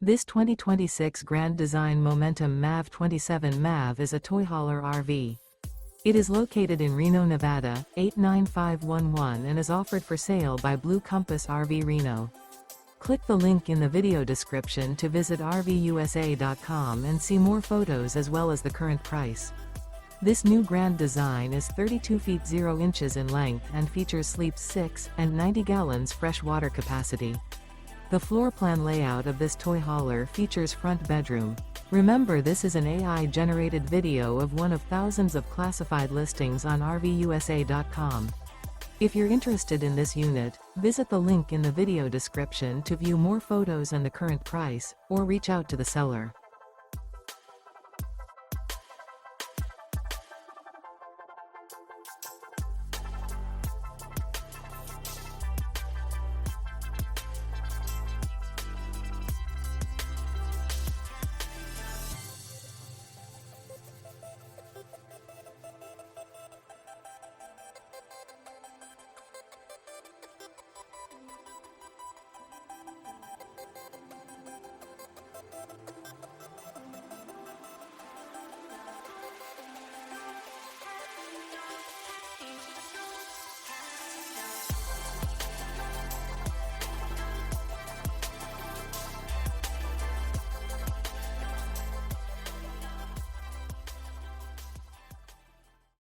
This 2026 Grand Design Momentum MAV 27 MAV is a toy hauler RV. It is located in Reno, Nevada, 89511 and is offered for sale by Blue Compass RV Reno. Click the link in the video description to visit RVUSA.com and see more photos as well as the current price. This new Grand Design is 32 feet 0 inches in length and features sleeps 6 and 90 gallons fresh water capacity. The floor plan layout of this toy hauler features front bedroom. Remember, this is an AI-generated video of one of thousands of classified listings on RVUSA.com. If you're interested in this unit, visit the link in the video description to view more photos and the current price, or reach out to the seller.